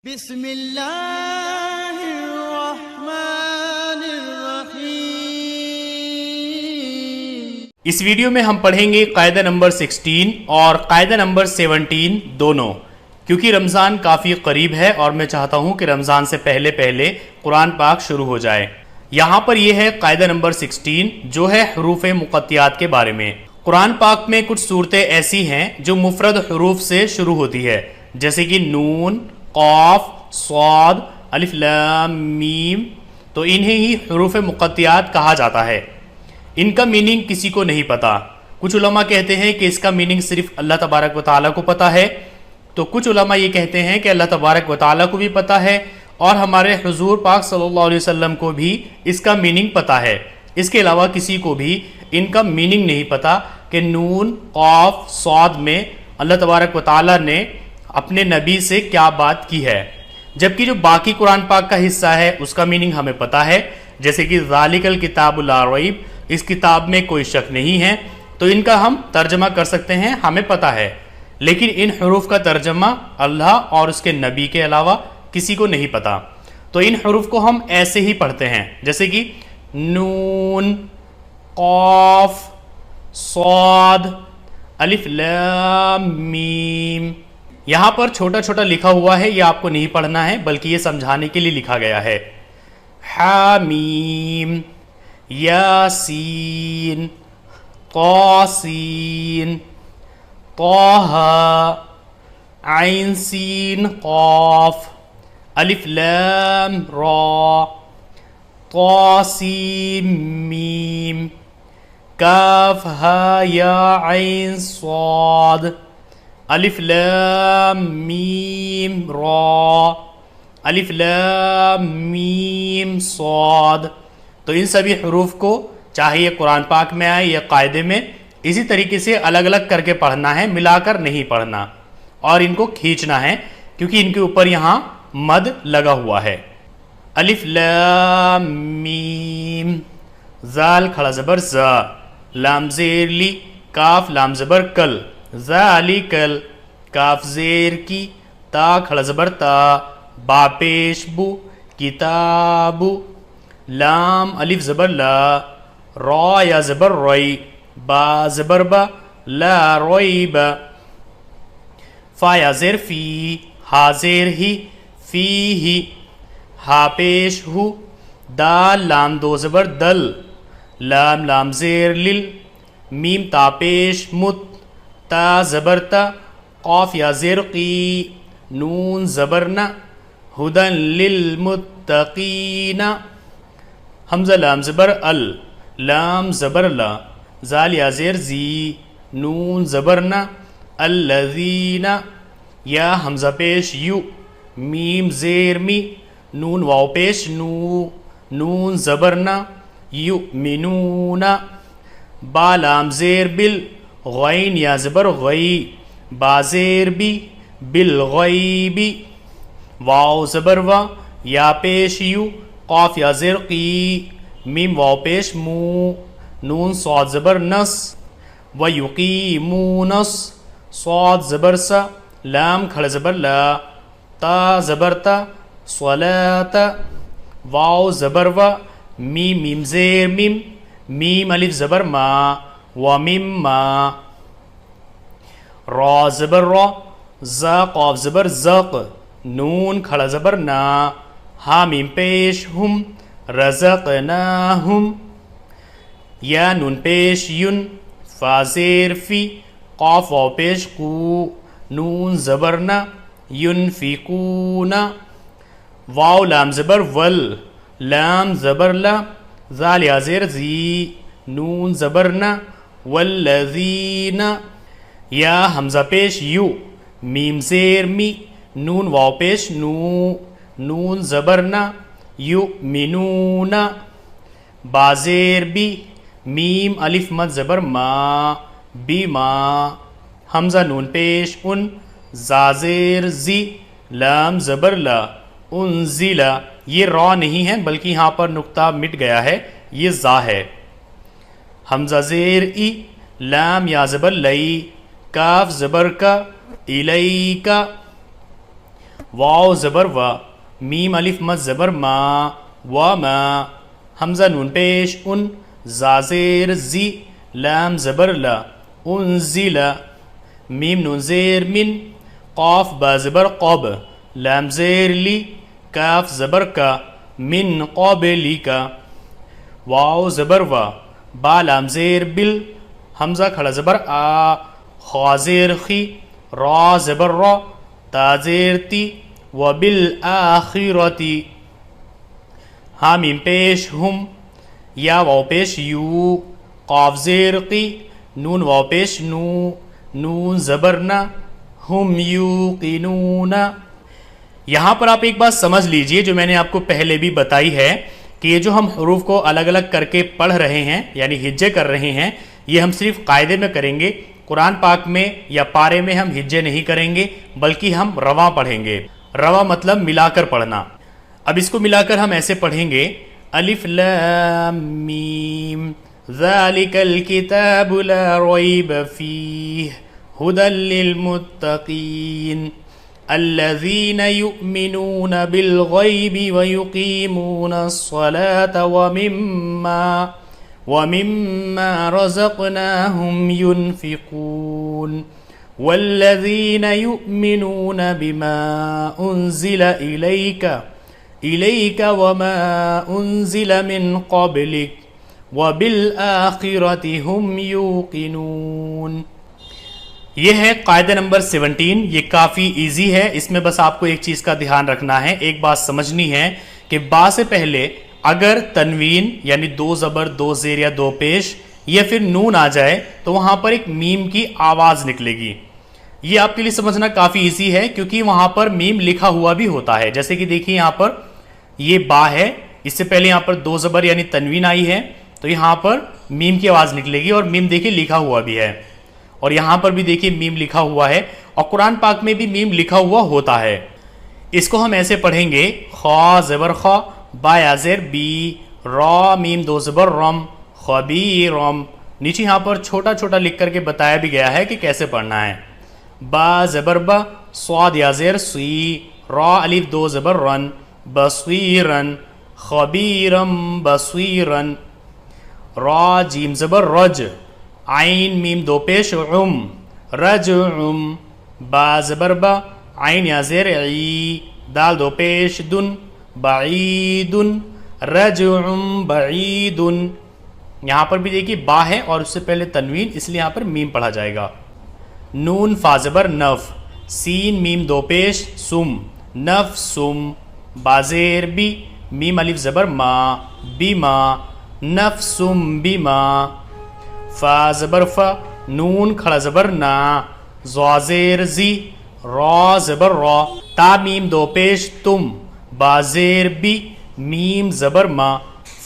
بسم اللہ الرحمن الرحیم۔ اس ویڈیو میں ہم پڑھیں گے قاعدہ نمبر 16 اور قاعدہ نمبر 17 دونوں، کیونکہ رمضان کافی قریب ہے اور میں چاہتا ہوں کہ رمضان سے پہلے قرآن پاک شروع ہو جائے۔ یہاں پر یہ ہے قاعدہ نمبر 16 جو ہے حروف مقطعات کے بارے میں۔ قرآن پاک میں کچھ صورتیں ایسی ہیں جو مفرد حروف سے شروع ہوتی ہے، جیسے کہ نون، قاف، صاد، الف لام میم، تو انہیں ہی حروف مقطعات کہا جاتا ہے۔ ان کا میننگ کسی کو نہیں پتا۔ کچھ علماء کہتے ہیں کہ اس کا میننگ صرف اللہ تبارک و تعالیٰ کو پتا ہے، تو کچھ علماء یہ کہتے ہیں کہ اللہ تبارک و تعالیٰ کو بھی پتا ہے اور ہمارے حضور پاک صلی اللہ علیہ وسلم کو بھی اس کا میننگ پتا ہے۔ اس کے علاوہ کسی کو بھی ان کا میننگ نہیں پتا کہ نون، قاف، صاد میں اللہ تبارک و تعالیٰ نے اپنے نبی سے کیا بات کی ہے، جبکہ جو باقی قرآن پاک کا حصہ ہے اس کا میننگ ہمیں پتا ہے، جیسے کہ ذالک الکتاب لا ریب، اس کتاب میں کوئی شک نہیں ہے، تو ان کا ہم ترجمہ کر سکتے ہیں، ہمیں پتا ہے۔ لیکن ان حروف کا ترجمہ اللہ اور اس کے نبی کے علاوہ کسی کو نہیں پتا، تو ان حروف کو ہم ایسے ہی پڑھتے ہیں، جیسے کہ نون، قاف، صاد، الف لام میم۔ یہاں پر چھوٹا چھوٹا لکھا ہوا ہے، یہ آپ کو نہیں پڑھنا ہے بلکہ یہ سمجھانے کے لیے لکھا گیا ہے۔ حامیم، یاسین، طاسین، طہ، عین سین قاف، الف لام را، طاسیم میم، کاف ہا یا عین صاد، الف لام میم را، الف لام میم صاد۔ تو ان سبھی حروف کو چاہے یہ قرآن پاک میں آئے یا قاعدے میں، اسی طریقے سے الگ الگ کر کے پڑھنا ہے، ملا کر نہیں پڑھنا، اور ان کو کھینچنا ہے کیونکہ ان کے اوپر یہاں مد لگا ہوا ہے۔ الف لام میم، زال کھڑا زبر زا، لام زیر لی، کاف لام زبر کل، ذالکل، کاف زیر کی، تا کھڑا زبر تا، با پیش بو، کتابو، لام الف زبر لا، را یا زبر روی، با زبر با، لا رویب، فا یا زیر فی، ہا زیر ہی، فی ہی، ہا پیش ہو، دال لام دو زبر دل، لام لام زیر لل، میم تا پیش مت، تا زبر تا، قاف یا زیر قی، نون زبر نا، ہدن للمتقین، حمزہ لام زبر ال، لام زبر لا، زال یا زیر زی، نون زبر نا، الذین، یا حمزہ پیش یو، میم زیر می، نون واو پیش نو، نون زبر نا، یؤمنون، با لام زیر بل، غین یا زبر غی، با زیر بی، بالغیبی، واو زبر وا، یا پیش یو، قاف یا زیر قی، میم واو پیش مو، نون صاد زبر نس، ویقیمونس، صاد زبر سا، لام کھڑا زبر لا، تا زبر تا، صلاة، واو زبر وا، میم میم زیر میم، میم الف زبر ما، ومما، را زبر را، زا قاف زبر زق، نون کھڑا زبر نا، ہا میم پیش ہم، رزقناہم، یا نون پیش ین، فا زیر فی، قاف واو پیش قو، نون زبر نا، ینفقون، واو لام زبر ول، لام زبر لا، زال یا زیر زی، نون زبر نا، والذین، یا حمزہ پیش یو، میم زیر می، نون واو پیش نو، نون زبر نا، یؤمنون، با زیر بی، میم الف مد زبر ما، بیما، حمزہ نون پیش ان، زا زیر زی، لام زبر لا، انزلا، یہ را نہیں ہے بلکہ یہاں پر نقطہ مٹ گیا ہے، یہ زا ہے۔ حمزہ زیر ای، لام یا زبر لئی، کاف زبر کا، الیکا، واو زبر و، میم الف مد زبر ما، و ما، حمزہ نون پیش ان، زازیر زی، لام زبر لا، انزل، میم نون زیر من، قاف با زبر قب، لام زیر لی، کاف زبر کا، من قبلی کا، واو زبر و، با لام زیر بل، حمزہ کھڑا زبر آ، خا زیر خی، را زبر را، تا زیر تی، و بالآخرتی، ہا میم پیش ہم، یا واو پیش یو، قاف زیر قی، نون واو پیش نو، نون زبر نا، ہم یوقنون۔ یہاں پر آپ ایک بات سمجھ لیجئے جو میں نے آپ کو پہلے بھی بتائی ہے کہ یہ جو ہم حروف کو الگ الگ کر کے پڑھ رہے ہیں یعنی ہجے کر رہے ہیں، یہ ہم صرف قاعدے میں کریں گے، قرآن پاک میں یا پارے میں ہم ہجے نہیں کریں گے بلکہ ہم رواں پڑھیں گے۔ رواں مطلب ملا کر پڑھنا۔ اب اس کو ملا کر ہم ایسے پڑھیں گے، الف لام میم ذالک الکتاب لا ریب فیہ ہدی للمتقین الذین یؤمنون بالغیب ویقیمون الصلاة ومما رزقناهم ينفقون والذين يؤمنون بما أنزل إليك وما أنزل من قبلك وبالآخرة هم يوقنون۔ یہ ہے قاعدہ نمبر 17۔ یہ کافی ایزی ہے، اس میں بس آپ کو ایک چیز کا دھیان رکھنا ہے، ایک بات سمجھنی ہے کہ با سے پہلے اگر تنوین یعنی دو زبر دو زیر یا دو پیش یا پھر نون آ جائے تو وہاں پر ایک میم کی آواز نکلے گی۔ یہ آپ کے لیے سمجھنا کافی ایزی ہے کیونکہ وہاں پر میم لکھا ہوا بھی ہوتا ہے، جیسے کہ دیکھیے یہاں پر یہ با ہے، اس سے پہلے یہاں پر دو زبر یعنی تنوین آئی ہے تو یہاں پر میم کی آواز نکلے گی اور میم دیکھیے لکھا ہوا بھی ہے، اور یہاں پر بھی دیکھیے میم لکھا ہوا ہے، اور قرآن پاک میں بھی میم لکھا ہوا ہوتا ہے۔ اس کو ہم ایسے پڑھیں گے، خا زبر خا، با یا زیر بی، را میم دو زبر رم، خبیرم۔ نیچے یہاں پر چھوٹا چھوٹا لکھ کر کے بتایا بھی گیا ہے کہ کیسے پڑھنا ہے، با زبر با، صاد یا زیر سی، را الف دو زبر رن، بصیرن، خبیرم بصیرن، را جیم زبر رج، عین میم دو پیش عم، رجعم، با زبر با، عین یا زیر عی، دال دو پیش دن، بعیدن، رجعم بعیدن۔ یہاں پر بھی دیکھیے با ہے اور اس سے پہلے تنوین، اس لیے یہاں پر میم پڑھا جائے گا۔ نون فا زبر نف، سین میم دو پیش سم، نف سم، بازیر بی، میم الف زبر ما، بیما، نفسم بیما، فا زبر فا، نون کھڑا زبر نا، زوازیر زی، را زبر را، تا میم دو پیش تم، بازیر بی، میم زبر ما،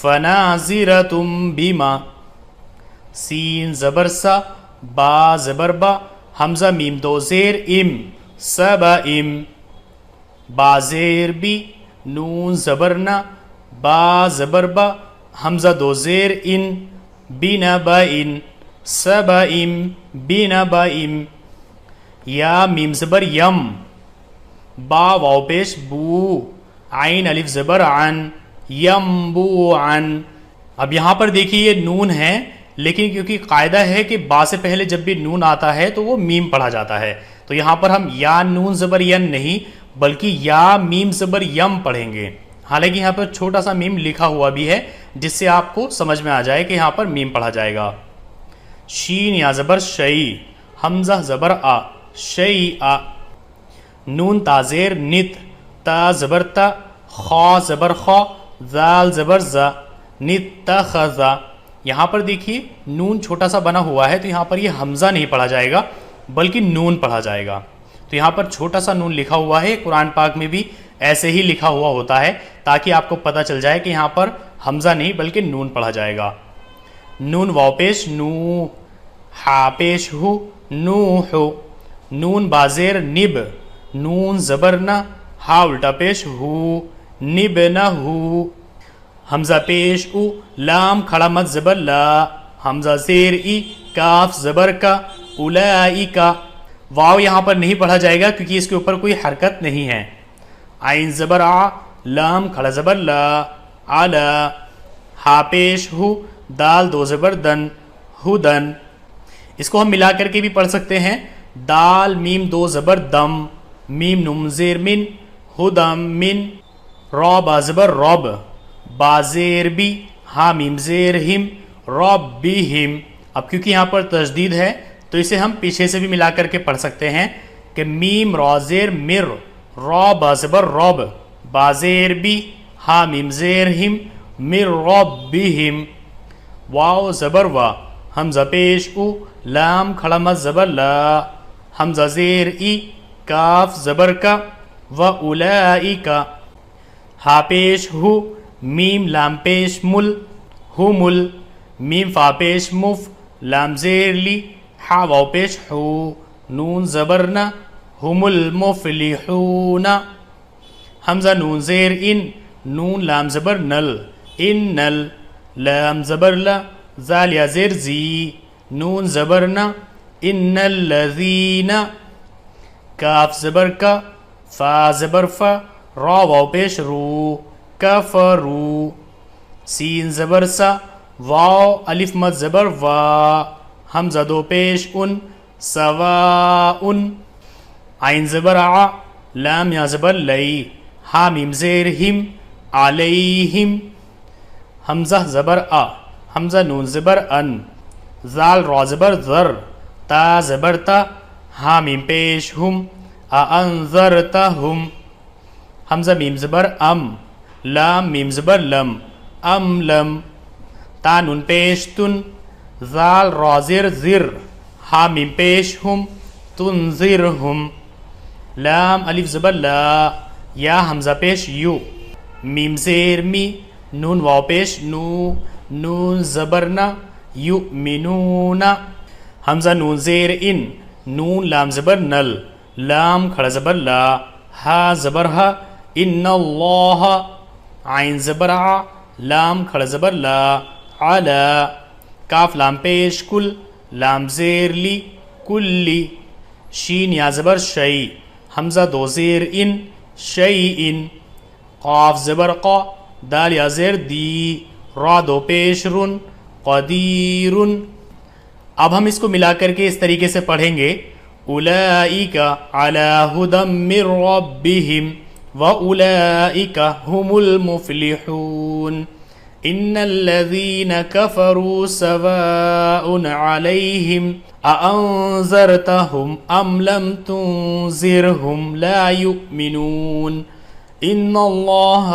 فنازرتم بیما، سین زبر سا، با زبر با، حمزہ میم دو زیر ام، سبا ام، با زیر بی، نون زبر نا، با زبر با، حمزہ دو زیر ان، بنبا ان، سبا ام، بنبا ام، یا میم زبر یم، با واو پیش بو، عین الف زبر عن، یمبو عن۔ اب یہاں پر دیکھیے یہ نون ہے، لیکن کیونکہ قاعدہ ہے کہ با سے پہلے جب بھی نون آتا ہے تو وہ میم پڑھا جاتا ہے، تو یہاں پر ہم یا نون زبر ین نہیں بلکہ یا میم زبر یم پڑھیں گے، حالانکہ یہاں پر چھوٹا سا میم لکھا ہوا بھی ہے جس سے آپ کو سمجھ میں آ جائے کہ یہاں پر میم پڑھا جائے گا۔ شین یا زبر شئی، حمزہ زبر آ، شئی آ، نون تازیر نت، تا زبر تا، خا زبر خا، ذال زبر زا، نتخذا۔ یہاں پر دیکھیے نون چھوٹا سا بنا ہوا ہے تو یہاں پر یہ حمزہ نہیں پڑھا جائے گا بلکہ نون پڑھا جائے گا، تو یہاں پر چھوٹا سا نون لکھا ہوا ہے، قرآن پاک میں بھی ایسے ہی لکھا ہوا ہوتا ہے تاکہ آپ کو پتہ چل جائے کہ یہاں پر حمزہ نہیں بلکہ نون پڑھا جائے گا۔ نون واو پیش نو، ہا پیش ہو، نوح، نون بازیر نب، نون زبر نہ، ہا الٹا پیش ہو، نب نہ ہو، حمزہ پیش او، لام کھڑا مد زبر لا، حمزہ زیر ای، کاف زبر کا، اولائکا۔ واو یہاں پر نہیں پڑھا جائے گا کیونکہ اس کے اوپر کوئی حرکت نہیں ہے، عین زبر آ، لام کھڑا زبر لا، علا، ہا پیش ہو، دال دو زبر دن، ہدن. اس کو ہم ملا کر کے بھی پڑھ سکتے ہیں. دال میم دو زبر دم، میم نون زیر من، ہدم من. را با زبر رب، با زیر بی، ہا میم زیر ہم، رب بی ہم. اب کیونکہ یہاں پر تشدید ہے تو اسے ہم پیچھے سے بھی ملا کر کے پڑھ سکتے ہیں کہ میم را زیر مر، را با زبر رب، با زیر بی، ہا میم زیر ہم، مر رب بی ہم. واو زبر وا، حمزہ پیش او، لام کھڑا مد زبر لا، حمزہ زیر ای، کاف زبر کا، و اولئک، ہا پیش ہو، میم لام پیش مل، ہو مل، میم فا پیش مف، لام زیر لی، ہا واو پیش ہو، نون زبر نا، ہم المفلحون. حمزہ نون زیر ان، نون لام زبر نل، ان نل، لام زبر لا، زال یا زیر زی، نون زبر نا، ان الذین، کاف زبر کا، فا زبر فا، را واو پیش رو، کفرو. سین زبر سا، واو الف مد زبر وا، حمزہ دو پیش ان، سواء. عین زبر ع، لام یا زبر لئی، ہا میم زیر ہم، علیہم. حمزہ زبر آ، حمزہ نون زبر ان، زال را زبر ذر، تا زبر تا، ہا میم پیش ہم، انذرتہم. حمزہ میم زبر ام، لام میم زبر لم، ام لم. تا نون پیش تن، زال را زر زر، ہا میم پیش ہم، تنذرہم. لام الف زبر لا، یا حمزہ پیش یو، میم زیر می، نون واو پیش نو، نون زبر نا، یؤمنون. حمزہ نون زیر ان، نون لام زبر نل، لام کھڑا زبر لا، ہا زبر ہا، ان اللہ. عین زبر ع، لام کھڑا زبر لا، علا، کاف لام پیش کل، لام زیر لی، کلی. شین یا زبر شئی، حمزہ دو زیر ان، شیئن. قاف زبر قا، دال یا زیر دی، را دو پیش رن، قدیر. اب ہم اس کو ملا کر کے اس طریقے سے پڑھیں گے. اولئک علی ھدی من ربہم واولئک ھم المفلحون. ان الذین کفروا سواء علیہم اانذرتہم ام لم تنذرہم لا یؤمنون. ان اللہ